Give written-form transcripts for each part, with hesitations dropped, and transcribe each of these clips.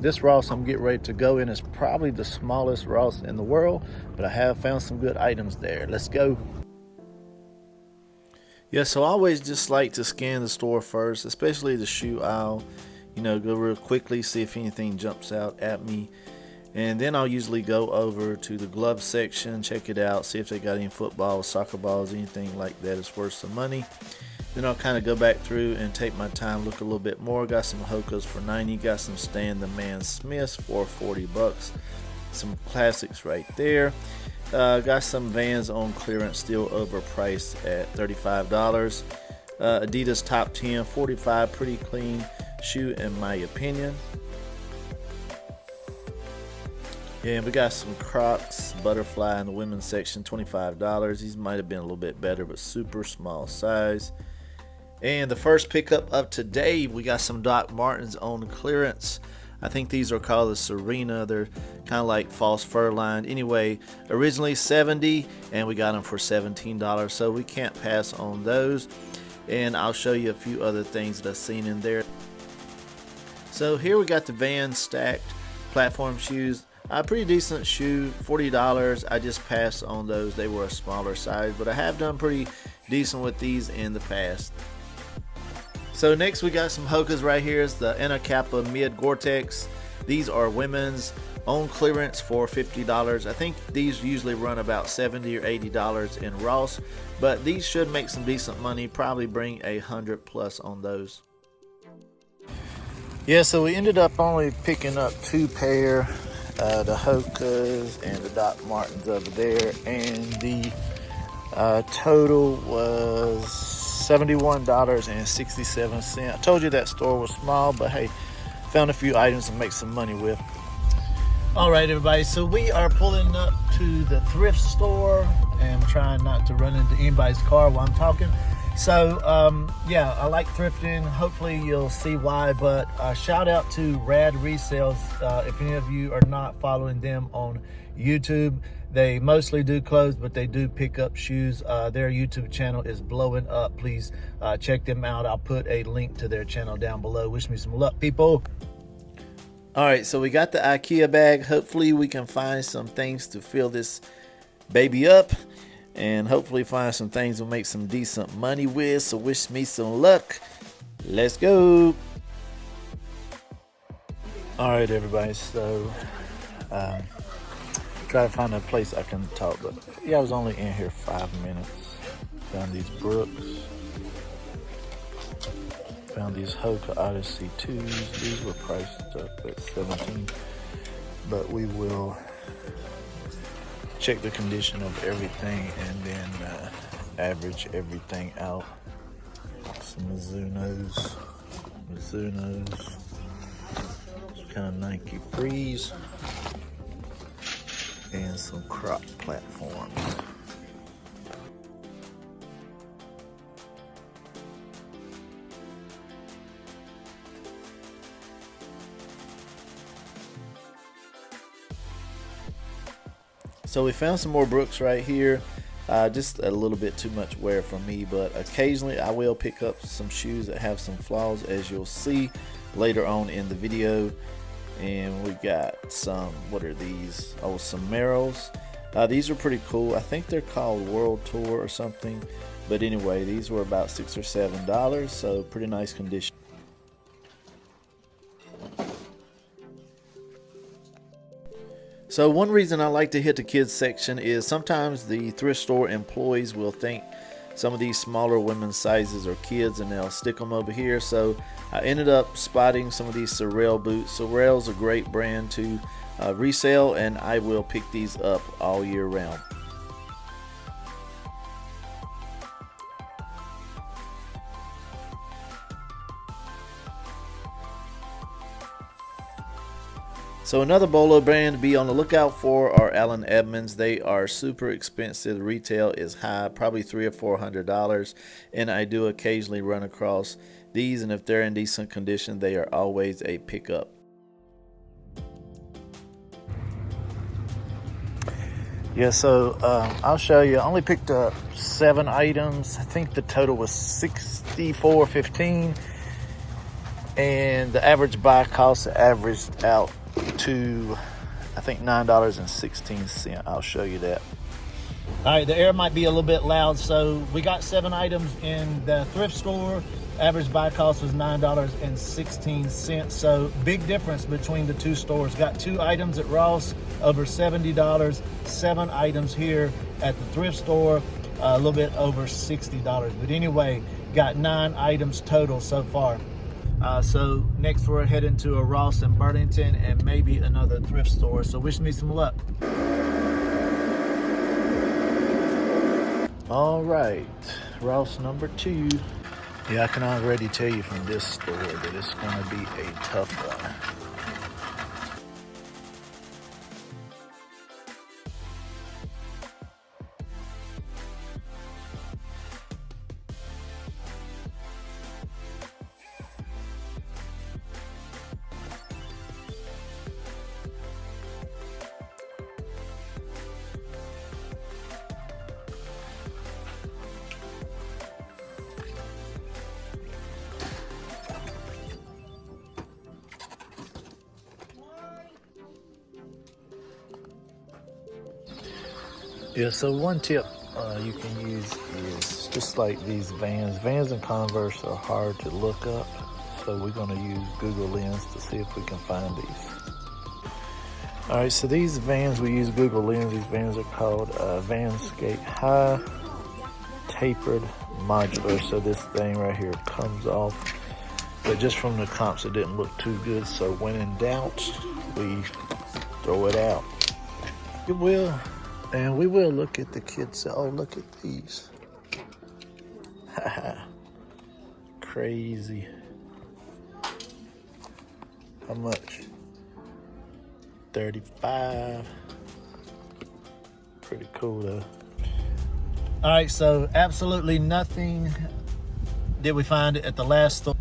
this Ross I'm getting ready to go in is probably the smallest Ross in the world, but I have found some good items there. Let's go. Yeah, so I always just like to scan the store first, especially the shoe aisle. You know, go real quickly, see if anything jumps out at me. And then I'll usually go over to the glove section, check it out, see if they got any footballs, soccer balls, anything like that is worth some money. Then I'll kind of go back through and take my time, look a little bit more. Got some Hokas for 90, got some Stan the Man Smiths for 40 bucks. Some classics right there. Got some Vans on clearance, still overpriced at $35. Adidas Top 10, 45, pretty clean shoe in my opinion. Yeah, and we got some Crocs Butterfly in the women's section, $25. These might have been a little bit better, but super small size. And the first pickup of today, we got some Doc Martens on clearance. I think these are called the Serena. They're kind of like false fur lined. Anyway, originally $70 and we got them for $17, so we can't pass on those. And I'll show you a few other things that I've seen in there. So here we got the Vans stacked platform shoes. A pretty decent shoe, $40. I just passed on those. They were a smaller size, but I have done pretty decent with these in the past. So next we got some Hokas right here. It's the Anacapa Mid Gore-Tex. These are women's on clearance for $50. I think these usually run about $70 or $80 in Ross, but these should make some decent money, probably bring $100 plus on those. Yeah, so we ended up only picking up 2 pair. The Hokas and the Doc Martens over there, and the total was $71.67. I told you that store was small, but hey, found a few items to make some money with. All right, everybody, so we are pulling up to the thrift store and I'm trying not to run into anybody's car while I'm talking. So yeah, I like thrifting. Hopefully you'll see why, but shout out to Rad Resells. If any of you are not following them on YouTube, they mostly do clothes, but they do pick up shoes. Their YouTube channel is blowing up. Please check them out. I'll put a link to their channel down below. Wish me some luck, people. All right, so we got the IKEA bag. Hopefully we can find some things to fill this baby up, and hopefully find some things we'll make some decent money with. So wish me some luck. Let's go. All right, everybody, so try to find a place I can talk, but yeah, I was only in here 5 minutes. Found these Brooks, found these Hoka Odyssey 2s. These were priced up at $17, but we will check the condition of everything and then average everything out. Some Mizunos, some kind of Nike Freeze, and some Croc platforms. So we found some more Brooks right here. Just a little bit too much wear for me, but occasionally I will pick up some shoes that have some flaws, as you'll see later on in the video. And we got some, what are these? Oh, some Merrells. These are pretty cool. I think they're called World Tour or something. But anyway, these were about $6 or $7, so pretty nice condition. So one reason I like to hit the kids section is sometimes the thrift store employees will think some of these smaller women's sizes are kids and they'll stick them over here. So I ended up spotting some of these Sorel boots. Sorel's a great brand to resell, and I will pick these up all year round. So another Bolo brand to be on the lookout for are Allen Edmonds. They are super expensive. The retail is high, probably $300 or $400, and I do occasionally run across these, and if they're in decent condition, they are always a pickup. Yeah, so I'll show you. I only picked up 7 items. I think the total was $64.15. And the average buy cost averaged out to, I think, $9.16. I'll show you that. All right, the air might be a little bit loud. So we got 7 items in the thrift store. Average buy cost was $9.16. So big difference between the two stores. Got 2 items at Ross, over $70. 7 items here at the thrift store, a little bit over $60. But anyway, got 9 items total so far. So next we're heading to a Ross in Burlington and maybe another thrift store. So wish me some luck. All right, Ross number 2. Yeah, I can already tell you from this store that it's going to be a tough one. Yeah, so one tip you can use is just like these Vans. Vans and Converse are hard to look up, so we're going to use Google Lens to see if we can find these. All right, so these Vans, we use Google Lens. These Vans are called Vanscape High Tapered Modular. So this thing right here comes off, but just from the comps it didn't look too good, so when in doubt, we throw it out. It will. And we will look at the kids. Oh, look at these. Crazy. How much? 35. Pretty cool though. All right, so absolutely nothing did we find at the last store.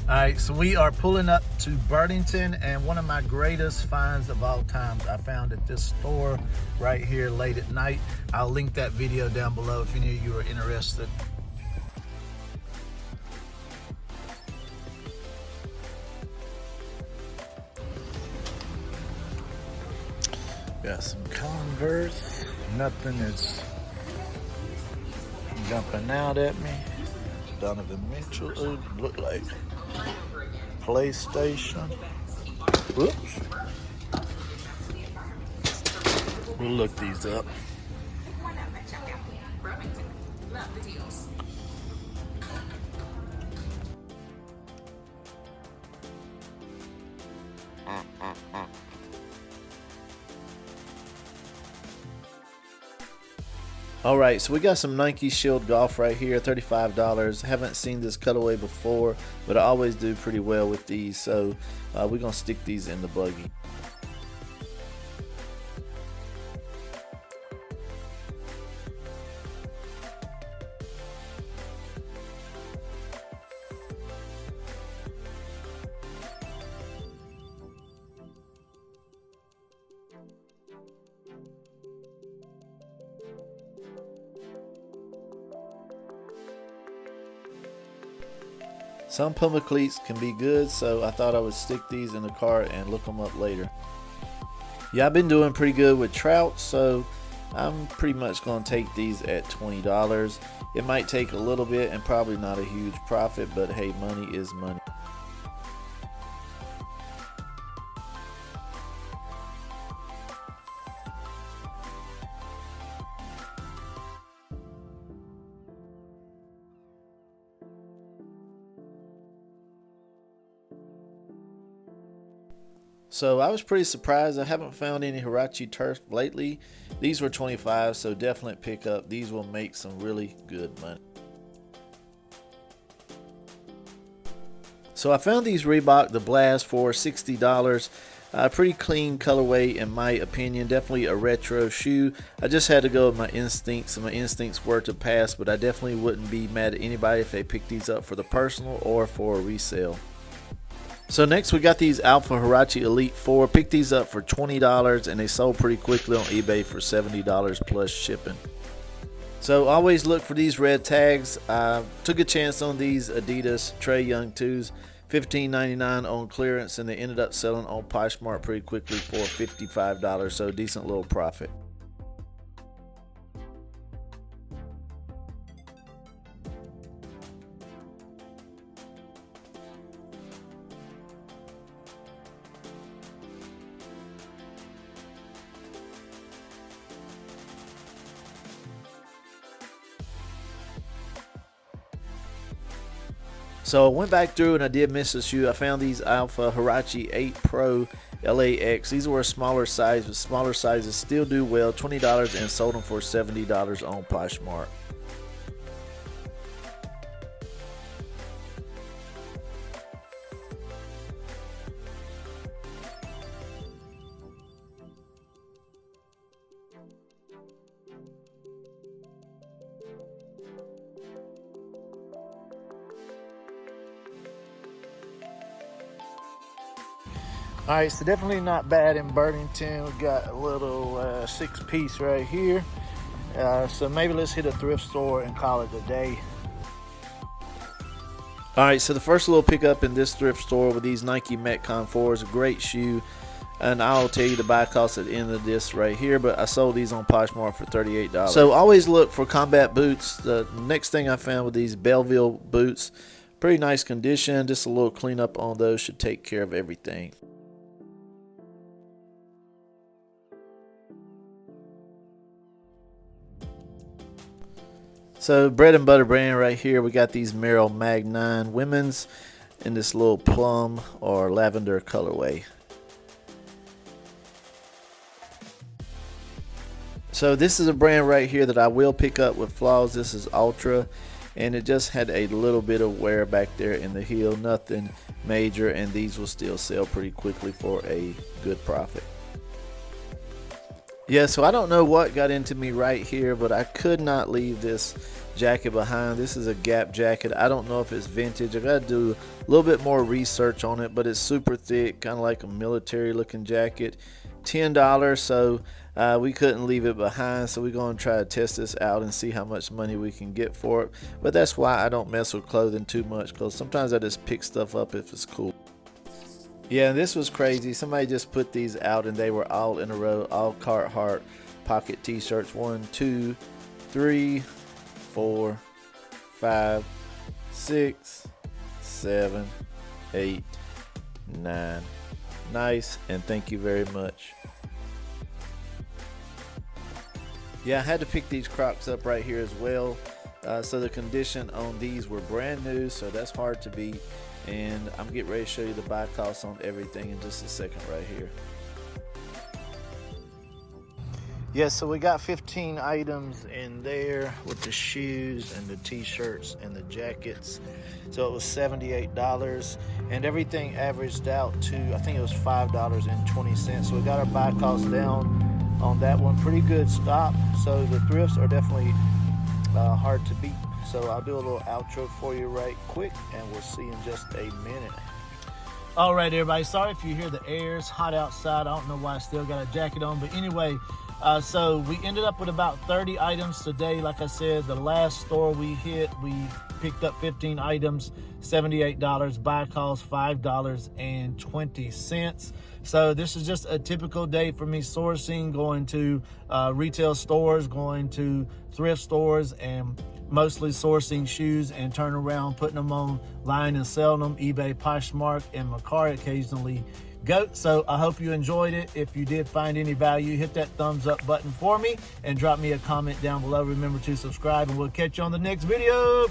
All right, so we are pulling up to Burlington, and one of my greatest finds of all time I found at this store right here late at night. I'll link that video down below if any of you are interested. Got some Converse. Nothing is jumping out at me. Donovan Mitchell, look like PlayStation. Whoops. We'll look these up. All right, so we got some Nike Shield Golf right here, $35. Haven't seen this colorway before, but I always do pretty well with these, so we're gonna stick these in the buggy. Some Puma cleats can be good, so I thought I would stick these in the cart and look them up later. Yeah, I've been doing pretty good with trout, so I'm pretty much going to take these at $20. It might take a little bit and probably not a huge profit, but hey, money is money. So I was pretty surprised. I haven't found any Huarache turf lately. These were $25, so definitely pick up. These will make some really good money. So I found these Reebok The Blast for $60. Pretty clean colorway in my opinion. Definitely a retro shoe. I just had to go with my instincts, and my instincts were to pass, but I definitely wouldn't be mad at anybody if they picked these up for the personal or for a resale. So next we got these Alpha Huarache Elite 4. Picked these up for $20 and they sold pretty quickly on eBay for $70 plus shipping. So always look for these red tags. Took a chance on these Adidas Trae Young 2s. $15.99 on clearance, and they ended up selling on Poshmark pretty quickly for $55, so a decent little profit. So I went back through and I did miss a shoe. I found these Alpha Huarache 8 Pro LAX. These were a smaller size, but smaller sizes still do well. $20, and sold them for $70 on Poshmark. All right, so definitely not bad in Burlington. We got a little 6-piece right here. So maybe let's hit a thrift store and call it a day. All right, so the first little pickup in this thrift store with these Nike Metcon 4s, a great shoe. And I'll tell you the buy cost at the end of this right here, but I sold these on Poshmark for $38. So always look for combat boots. The next thing I found with these Belleville boots, pretty nice condition. Just a little cleanup on those should take care of everything. So bread and butter brand right here, we got these Merrell Mag 9 women's in this little plum or lavender colorway. So this is a brand right here that I will pick up with flaws. This is Ultra, and it just had a little bit of wear back there in the heel, nothing major, and these will still sell pretty quickly for a good profit. Yeah, so I don't know what got into me right here, but I could not leave this jacket behind. This is a Gap jacket. I don't know if it's vintage. I got to do a little bit more research on it, but it's super thick, kind of like a military looking jacket. $10, so we couldn't leave it behind, so we're going to try to test this out and see how much money we can get for it. But that's why I don't mess with clothing too much, because sometimes I just pick stuff up if it's cool. Yeah, this was crazy. Somebody just put these out and they were all in a row, all Carhartt pocket t-shirts. 1, 2, 3, 4, 5, 6, 7, 8, 9. Nice, and thank you very much. Yeah, I had to pick these Crocs up right here as well. So the condition on these were brand new, so that's hard to beat. And I'm getting ready to show you the buy costs on everything in just a second right here. Yeah, so we got 15 items in there with the shoes and the t-shirts and the jackets. So it was $78, and everything averaged out to, I think it was $5.20. So we got our buy cost down on that one. Pretty good stop. So the thrifts are definitely hard to beat. So I'll do a little outro for you right quick, and we'll see in just a minute. All right, everybody. Sorry if you hear the air. It's hot outside. I don't know why I still got a jacket on. But anyway, so we ended up with about 30 items today. Like I said, the last store we hit, we picked up 15 items, $78. Buy cost $5.20. So this is just a typical day for me sourcing, going to retail stores, going to thrift stores, and mostly sourcing shoes and turn around, putting them online and selling them. eBay, Poshmark, and Mercari occasionally go. So I hope you enjoyed it. If you did find any value, hit that thumbs up button for me and drop me a comment down below. Remember to subscribe, and we'll catch you on the next video.